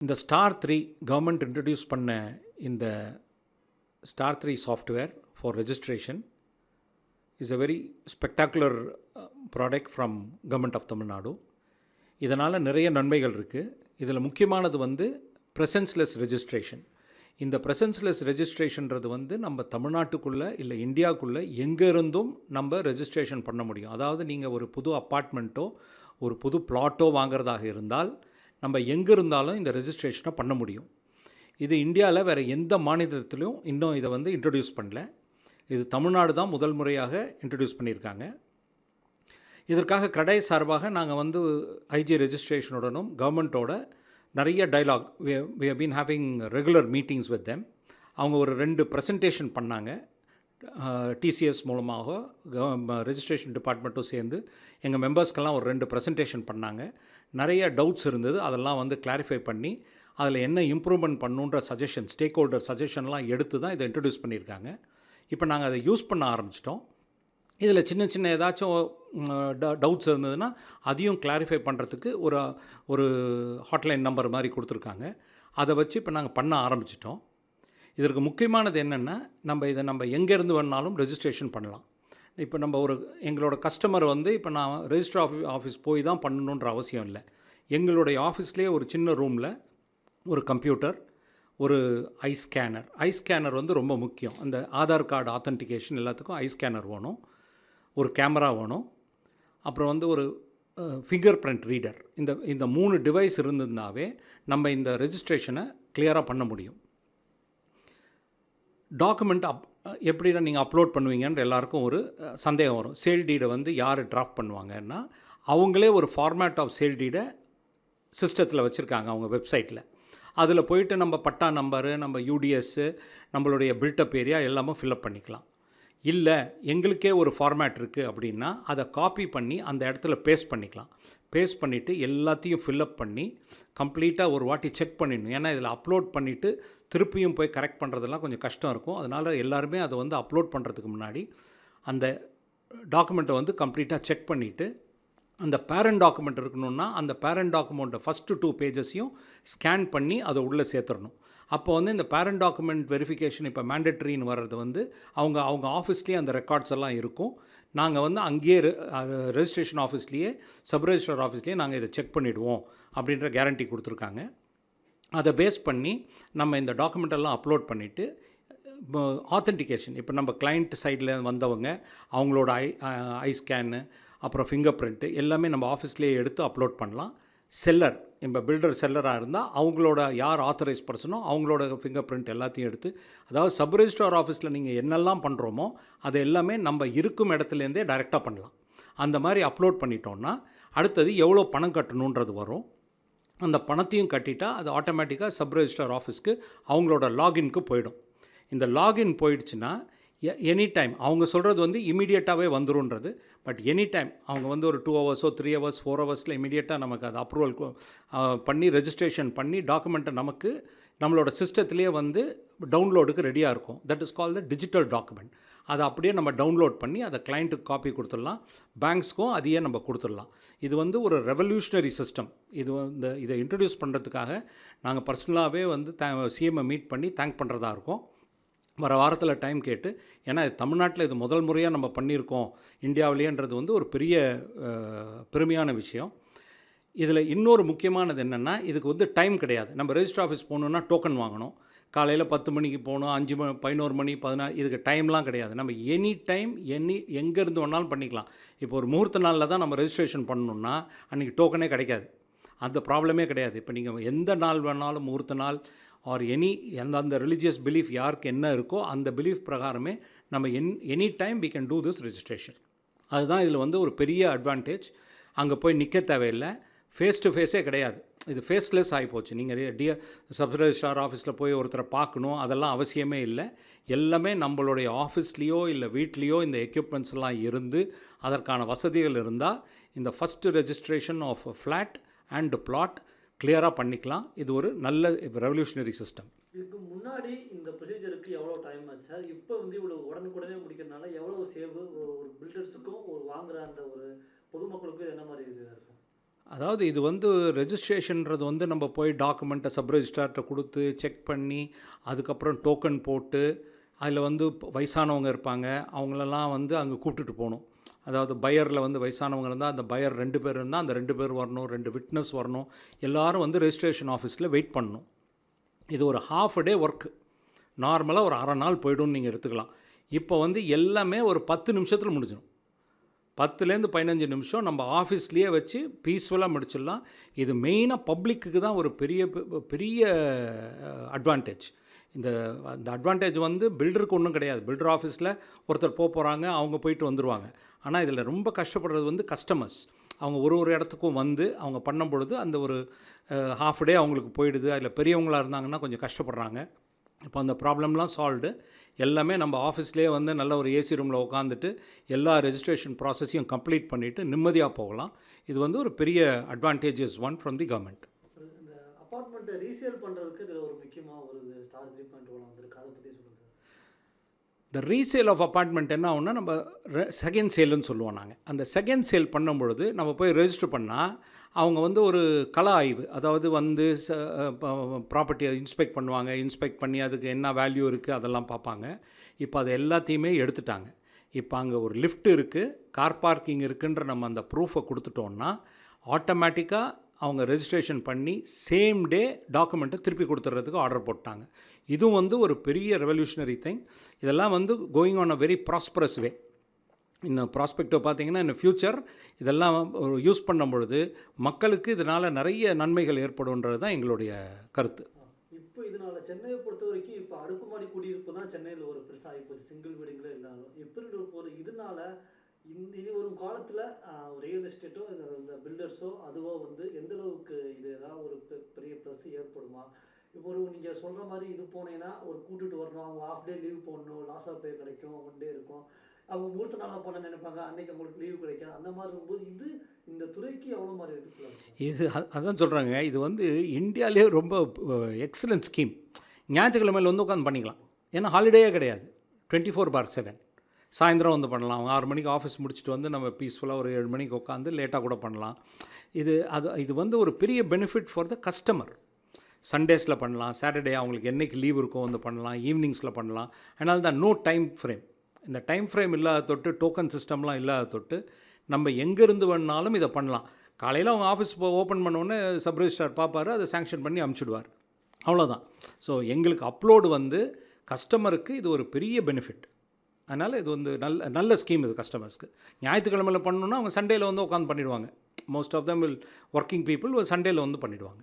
இந்த star 3 government introduce பண்ண இந்த star 3 software for registration is a very spectacular product from government of Tamil Nadu. இதனால் நிறைய நன்மைகள் இருக்குது. இதில் முக்கியமானது வந்து ப்ரெசன்ஸ்லெஸ் ரெஜிஸ்ட்ரேஷன். இந்த ப்ரெசன்ஸ்லெஸ் ரெஜிஸ்ட்ரேஷன்றது வந்து நம்ம தமிழ்நாட்டுக்குள்ளே இல்லை இந்தியாவுக்குள்ளே எங்கே இருந்தும் நம்ம ரெஜிஸ்ட்ரேஷன் பண்ண முடியும். அதாவது நீங்கள் ஒரு புது அப்பார்ட்மெண்ட்டோ ஒரு புது பிளாட்டோ வாங்குறதாக இருந்தால் நம்ம எங்கே இருந்தாலும் இந்த ரெஜிஸ்ட்ரேஷனை பண்ண முடியும். இது இந்தியாவில் வேறு எந்த மாநிலத்திலையும் இன்னும் இதை வந்து இன்ட்ரடியூஸ் பண்ணல. இது தமிழ்நாடு தான் முதல் முறையாக இன்ட்ரடியூஸ் பண்ணியிருக்காங்க. இதற்காக கடை சார்பாக நாங்கள் வந்து ஐஜி ரெஜிஸ்ட்ரேஷனுடனும் கவர்மெண்ட்டோட நிறைய dialogue we have been having regular meetings with them. அவங்க ஒரு 2 ப்ரெசன்டேஷன் பண்ணாங்க. டிசிஎஸ் மூலமாக ரெஜிஸ்ட்ரேஷன் டிபார்ட்மெண்ட்டும் சேர்ந்து எங்கள் மெம்பர்ஸ்க்கெல்லாம் ஒரு 2 ப்ரெசன்டேஷன் பண்ணாங்க. நிறைய டவுட்ஸ் இருந்தது. அதெல்லாம் வந்து கிளாரிஃபை பண்ணி அதில் என்ன இம்ப்ரூவ்மெண்ட் பண்ணுன்ற சஜஷன், ஸ்டேக் ஹோல்டர் சஜஷன்லாம் எடுத்து தான் இதை இன்ட்ரடியூஸ் பண்ணியிருக்காங்க. இப்போ நாங்கள் அதை யூஸ் பண்ண ஆரம்பிச்சிட்டோம். இதில் சின்ன சின்ன ஏதாச்சும் டவுட்ஸ் இருந்ததுன்னா அதையும் கிளாரிஃபை பண்ணுறதுக்கு ஒரு ஹாட்லைன் நம்பர் மாதிரி கொடுத்துருக்காங்க. அதை வச்சு இப்போ நாங்கள் பண்ண ஆரம்பிச்சிட்டோம். இதற்கு முக்கியமானது என்னென்னா, நம்ம எங்கேருந்து வேணாலும் ரெஜிஸ்ட்ரேஷன் பண்ணலாம். இப்போ நம்ம எங்களோட கஸ்டமர் வந்து இப்போ நான் ரெஜிஸ்டர் ஆஃபீஸ் போய் தான் பண்ணணுன்ற அவசியம் இல்லை. எங்களுடைய ஆஃபீஸ்லேயே ஒரு சின்ன ரூமில் ஒரு கம்ப்யூட்டர், ஒரு ஐ ஸ்கேனர் வந்து ரொம்ப முக்கியம். அந்த ஆதார் கார்டு ஆத்தென்டிகேஷன் எல்லாத்துக்கும் ஐ ஸ்கேனர் வேணும், ஒரு கேமரா வேணும், அப்புறம் வந்து ஒரு ஃபிங்கர் பிரிண்ட் ரீடர். இந்த 3 டிவைஸ் இருந்ததுனாவே நம்ம இந்த ரெஜிஸ்ட்ரேஷனை கிளியராக பண்ண முடியும். டாக்குமெண்ட் எப்படின்னா நீங்கள் அப்லோட் பண்ணுவீங்கன்ற எல்லாருக்கும் ஒரு சந்தேகம் வரும். சேல் டீடை வந்து யார் டிராஃப்ட் பண்ணுவாங்கன்னா, அவங்களே ஒரு ஃபார்மேட் ஆஃப் சேல் டீடை சிஸ்டத்தில் வச்சுருக்காங்க அவங்க வெப்சைட்டில். அதில் போயிட்டு நம்ம பட்டா நம்பரு, நம்ம யூடிஎஸ்ஸு, நம்மளுடைய பில்டப் ஏரியா எல்லாமே ஃபில்அப் பண்ணிக்கலாம். இல்லை எங்களுக்கே ஒரு ஃபார்மேட் இருக்குது அப்படின்னா அதை காப்பி பண்ணி அந்த இடத்துல பேஸ்ட் பண்ணிக்கலாம். பேஸ்ட் பண்ணிவிட்டு எல்லாத்தையும் ஃபில்அப் பண்ணி கம்ப்ளீட்டாக ஒரு வாட்டி செக் பண்ணிடணும். ஏன்னா இதில் அப்லோட் பண்ணிவிட்டு திருப்பியும் போய் கரெக்ட் பண்ணுறதெல்லாம் கொஞ்சம் கஷ்டம் இருக்கும். அதனால் எல்லாருமே அதை வந்து அப்லோட் பண்ணுறதுக்கு முன்னாடி அந்த டாக்குமெண்ட்டை வந்து கம்ப்ளீட்டாக செக் பண்ணிவிட்டு, அந்த பேரண்ட் டாக்குமெண்ட் இருக்கணுன்னா அந்த பேரண்ட் டாக்குமெண்ட்டை ஃபஸ்ட்டு 2 பேஜஸையும் ஸ்கேன் பண்ணி அதை உள்ளே சேர்த்துடணும். அப்போ வந்து இந்த பேரண்ட் டாக்குமெண்ட் வெரிஃபிகேஷன் இப்போ மேண்டட்ரின்னு வர்றது வந்து அவங்க ஆஃபீஸ்லேயே அந்த ரெக்கார்ட்ஸ் எல்லாம் இருக்கும். நாங்கள் வந்து அங்கேயே ரெஜிஸ்ட்ரேஷன் ஆஃபீஸ்லேயே சப் ரெஜிஸ்ட்ரார் ஆஃபீஸ்லேயே நாங்கள் இதை செக் பண்ணிவிடுவோம் அப்படின்ற கேரண்டி கொடுத்துருக்காங்க. அதை பேஸ் பண்ணி நம்ம இந்த டாக்குமெண்ட்டெல்லாம் அப்லோட் பண்ணிவிட்டு ஆத்தென்டிகேஷன், இப்போ நம்ம கிளைண்ட் சைடில் வந்தவங்க அவங்களோட ஐ ஸ்கேனு, அப்புறம் ஃபிங்கர் பிரிண்ட்டு எல்லாமே நம்ம ஆஃபீஸ்லேயே எடுத்து அப்லோட் பண்ணலாம். செல்லர், இப்போ பில்டர் செல்லராக இருந்தால் அவங்களோட யார் ஆத்தரைஸ் பர்சனோ அவங்களோட ஃபிங்கர் பிரிண்ட் எல்லாத்தையும் எடுத்து, அதாவது சப் ரெஜிஸ்ட்ரார் ஆஃபீஸில் நீங்கள் என்னெல்லாம் பண்ணுறோமோ அது எல்லாமே நம்ம இருக்கும் இடத்துலேருந்தே டைரெக்டாக பண்ணலாம். அந்த மாதிரி அப்லோட் பண்ணிட்டோன்னா அடுத்தது எவ்வளோ பணம் கட்டணுன்றது வரும். அந்த பணத்தையும் கட்டிட்டா அது ஆட்டோமேட்டிக்காக சப் ரெஜிஸ்ட்ரார் ஆஃபீஸ்க்கு அவங்களோட லாகின்க்கு போயிடும். இந்த லாகின் போயிடுச்சுன்னா எனி டைம் அவங்க சொல்கிறது வந்து இமீடியட்டாகவே வந்துருன்றது. பட் எனி டைம் அவங்க வந்து ஒரு 2 ஹவர்ஸோ 3 ஹவர்ஸ் 4 ஹவர்ஸில் இமீடியட்டாக நமக்கு அது அப்ரூவல் பண்ணி ரெஜிஸ்ட்ரேஷன் பண்ணி டாக்குமெண்ட்டை நமக்கு நம்மளோட சிஸ்டத்துலேயே வந்து டவுன்லோடுக்கு ரெடியாக இருக்கும். That is called the digital document. அதை அப்படியே நம்ம டவுன்லோட் பண்ணி அதை கிளைண்ட்டுக்கு காப்பி கொடுத்துடலாம், பேங்க்ஸ்க்கும் அதையே நம்ம கொடுத்துடலாம். இது வந்து ஒரு ரெவல்யூஷனரி சிஸ்டம். இதை இன்ட்ரடியூஸ் பண்ணுறதுக்காக நாங்கள் பர்சனலாகவே வந்து சிஎம்ஐ மீட் பண்ணி தேங்க் பண்ணுறதா இருக்கோம். வர வாரத்தில் டைம் கேட்டு, ஏன்னா தமிழ்நாட்டில் இது முதல் முறையாக நம்ம பண்ணியிருக்கோம் இந்தியாவிலேன்றது வந்து ஒரு பெரிய பெருமையான விஷயம். இதில் இன்னொரு முக்கியமானது என்னென்னா, இதுக்கு வந்து டைம் கிடையாது. நம்ம ரெஜிஸ்டர் ஆஃபீஸ் போகணுன்னா டோக்கன் வாங்கணும். காலையில் 10 மணிக்கு போகணும், 11 மணி 14, இதுக்கு டைம்லாம் கிடையாது. நம்ம எனி டைம் எங்கேருந்து வேணாலும் பண்ணிக்கலாம். இப்போ ஒரு முகூர்த்த நாளில் தான் நம்ம ரெஜிஸ்ட்ரேஷன் பண்ணணுன்னா அன்றைக்கி டோக்கனே கிடைக்காது. அந்த ப்ராப்ளமே கிடையாது. இப்போ நீங்கள் எந்த நாள் வேணாலும் முகூர்த்த நாள் ஆர் அந்த ரிலீஜியஸ் பிலீஃப் யாருக்கு என்ன இருக்கோ அந்த பிலீஃப் பிரகாரமே நம்ம any time we can do this registration. அதுதான் இதில் வந்து ஒரு பெரிய அட்வான்டேஜ். அங்கே போய் நிற்க தேவையில்லை, ஃபேஸ் டு ஃபேஸே கிடையாது. இது ஃபேஸ்லெஸ் ஆகிப்போச்சு. நீங்கள் சப் ரெஜிஸ்ட்ரார் ஆஃபீஸில் போய் ஒருத்தரை பார்க்கணும் அதெல்லாம் அவசியமே இல்லை. எல்லாமே நம்மளுடைய ஆஃபீஸ்லேயோ இல்லை வீட்லேயோ இந்த எக்யூப்மெண்ட்ஸ் எல்லாம் இருந்து அதற்கான வசதிகள் இருந்தால் இந்த first registration of flat and plot கிளியராக பண்ணிக்கலாம். இது ஒரு நல்ல ரெவல்யூஷனரி சிஸ்டம். இதுக்கு முன்னாடி இந்த ப்ரொசீஜருக்கு எவ்வளோ டைம் ஆச்சு சார்? இப்போ வந்து இவ்வளோ உடனுக்குடனே முடிக்கிறதுனால எவ்வளோ சேவ் ஒரு பில்டர்ஸுக்கும் ஒரு வாங்குகிற அந்த ஒரு பொதுமக்களுக்கும் என்ன மாதிரி இது இருக்கும்? அதாவது இது வந்து ரெஜிஸ்ட்ரேஷன்றது வந்து நம்ம போய் டாக்குமெண்ட்டை சப் ரெஜிஸ்ட்ரார்கிட்ட கொடுத்து செக் பண்ணி அதுக்கப்புறம் டோக்கன் போட்டு அதில் வந்து வயசானவங்க இருப்பாங்க அவங்களெல்லாம் வந்து அங்கே கூப்பிட்டுட்டு போகணும். அதாவது பையரில் வந்து வயசானவங்க இருந்தால் அந்த பையர் 2 பேர் இருந்தால் அந்த 2 பேர் வரணும், 2 விட்னஸ் வரணும், எல்லோரும் வந்து ரெஜிஸ்ட்ரேஷன் ஆஃபீஸில் வெயிட் பண்ணணும். இது ஒரு ஹாஃப் டே ஒர்க்கு. நார்மலாக ஒரு அரை நாள் போய்டும்னு நீங்கள் எடுத்துக்கலாம். இப்போ வந்து எல்லாமே ஒரு 10 நிமிஷத்தில் முடிஞ்சிடும். 10லேருந்து 15 நிமிஷம் நம்ம ஆஃபீஸ்லேயே வச்சு பீஸ்ஃபுல்லாக முடிச்சிடலாம். இது மெயினாக பப்ளிக்கு தான் ஒரு பெரிய பெரிய அட்வான்டேஜ். இந்த அட்வான்டேஜ் வந்து பில்டருக்கு ஒன்றும் கிடையாது. பில்டர் ஆஃபீஸில் ஒருத்தர் போகிறாங்க, அவங்க போயிட்டு வந்துடுவாங்க. ஆனால் இதில் ரொம்ப கஷ்டப்படுறது வந்து கஸ்டமர்ஸ். அவங்க ஒரு இடத்துக்கும் வந்து அவங்க பண்ணும் பொழுது அந்த ஒரு ஹாஃப் டே அவங்களுக்கு போயிடுது. அதில் பெரியவங்களாக இருந்தாங்கன்னா கொஞ்சம் கஷ்டப்படுறாங்க. இப்போ அந்த ப்ராப்ளம்லாம் சால்வ்டு. எல்லாமே நம்ம ஆஃபீஸ்லேயே வந்து நல்ல ஒரு ஏசி ரூமில் உட்காந்துட்டு எல்லா ரெஜிஸ்ட்ரேஷன் ப்ராசஸையும் கம்ப்ளீட் பண்ணிவிட்டு நிம்மதியாக போகலாம். இது வந்து ஒரு பெரிய advantages one from the government. இந்த அப்பார்ட்மெண்ட்டை ரீசேல் பண்ணுறதுக்கு இதில் ஒரு முக்கியமாக ஒரு ஸ்டார் 3.1 வந்திருக்கு. அதை பற்றி சொல்லுங்கள் சார். இந்த ரீசேல் ஆஃப் அப்பார்ட்மெண்ட் என்ன ஆகும்னா நம்ம செகண்ட் சேலுன்னு சொல்லுவோம் நாங்கள். அந்த செகண்ட் சேல் பண்ணும் பொழுது நம்ம போய் ரெஜிஸ்டர் பண்ணால் அவங்க வந்து ஒரு கள ஆய்வு, அதாவது வந்து ப்ராப்பர்ட்டியை இன்ஸ்பெக்ட் பண்ணுவாங்க. இன்ஸ்பெக்ட் பண்ணி அதுக்கு என்ன வேல்யூ இருக்குது அதெல்லாம் பார்ப்பாங்க. இப்போ அது எல்லாத்தையுமே எடுத்துட்டாங்க. இப்போ அங்கே ஒரு லிஃப்ட் இருக்குது, கார் பார்க்கிங் இருக்குன்ற நம்ம அந்த ப்ரூஃபை கொடுத்துட்டோன்னா ஆட்டோமேட்டிக்காக அவங்க ரெஜிஸ்ட்ரேஷன் பண்ணி சேம் டே டாக்குமெண்ட்டை திருப்பி கொடுத்துட்றதுக்கு ஆர்டர் போட்டாங்க. இதுவும் வந்து ஒரு பெரிய ரெவல்யூஷனரி திங். இதெல்லாம் வந்து going on a very prosperous way. இன்னும் ப்ராஸ்பெக்டிவ் பார்த்தீங்கன்னா இன்னும் ஃப்யூச்சர் இதெல்லாம் யூஸ் பண்ணும் பொழுது மக்களுக்கு இதனால் நிறைய நன்மைகள் ஏற்படும்ன்றது தான் எங்களுடைய கருத்து. இப்போ இதனால் சென்னையை பொறுத்த வரைக்கும் இப்போ அடுக்குமாடி குடியிருப்பு தான் சென்னையில் ஒரு பெருசாக ஆகிப்போச்சு. சிங்கிள் வீடுங்களே இல்லாமல் எப்படி ஒரு இதனால் இனி வரும் காலத்தில் ரியல் எஸ்டேட்டோ இந்த பில்டர்ஸோ அதுவோ வந்து எந்த அளவுக்கு இது ஏதாவது ஒரு பெரிய ப்ளஸ் ஏற்படுமா? இப்போ நீங்கள் சொல்கிற மாதிரி இது போனீங்கன்னா ஒரு கூட்டுட்டு வரணும், அவங்க ஹாஃப் டே லீவ் போடணும், லாஸ் ஆஃப் பே கிடைக்கும், 1 டே இருக்கும், அவங்க முகூர்த்த நாளாக போன நினைப்பாங்க, அன்றைக்கி அவங்களுக்கு லீவு கிடைக்காது. அந்த மாதிரி இருக்கும்போது இது இந்த துறைக்கு எவ்வளோ மாதிரி எதிர்க்கலாம்? இது அதான் சொல்கிறாங்க, இது வந்து இந்தியாவிலே ரொம்ப எக்ஸலண்ட் ஸ்கீம். ஞாயிற்றுக்கிழமையில் வந்து உட்காந்து பண்ணிக்கலாம். ஏன்னா ஹாலிடேயே கிடையாது. 24/7 சாயந்தரம் வந்து பண்ணலாம். அவங்க 6 மணிக்கு ஆஃபீஸ் முடிச்சுட்டு வந்து நம்ம பீஸ்ஃபுல்லாக ஒரு 7 மணிக்கு உட்காந்து லேட்டாக கூட பண்ணலாம். இது வந்து ஒரு பெரிய பெனிஃபிட் ஃபார் த கஸ்டமர். சண்டேஸில் பண்ணலாம், சாட்டர்டே அவங்களுக்கு என்றைக்கு லீவ் இருக்கோ வந்து பண்ணலாம், ஈவினிங்ஸில் பண்ணலாம். அதனால தான் நோ டைம் ஃப்ரேம். இந்த டைம் ஃப்ரேம் இல்லாத தொட்டு டோக்கன் சிஸ்டம்லாம் இல்லாத தொட்டு நம்ம எங்கேருந்து வேணுனாலும் இதை பண்ணலாம். காலையில் அவங்க ஆஃபீஸ் ஓப்பன் பண்ணோடனே சப் ரெஜிஸ்ட்ரார் பார்ப்பார், அதை சேங்ஷன் பண்ணி அமுச்சிடுவார். அவ்வளோதான். ஸோ எங்களுக்கு அப்லோடு வந்து கஸ்டமருக்கு இது ஒரு பெரிய பெனிஃபிட். அதனால் இது வந்து நல்ல ஸ்கீம் இது கஸ்டமர்ஸ்க்கு. ஞாயிற்றுக்கிழமையில் பண்ணணுன்னா அவங்க சண்டேயில் வந்து உட்காந்து பண்ணிவிடுவாங்க. Most of them will working people சண்டேயில் வந்து பண்ணிவிடுவாங்க.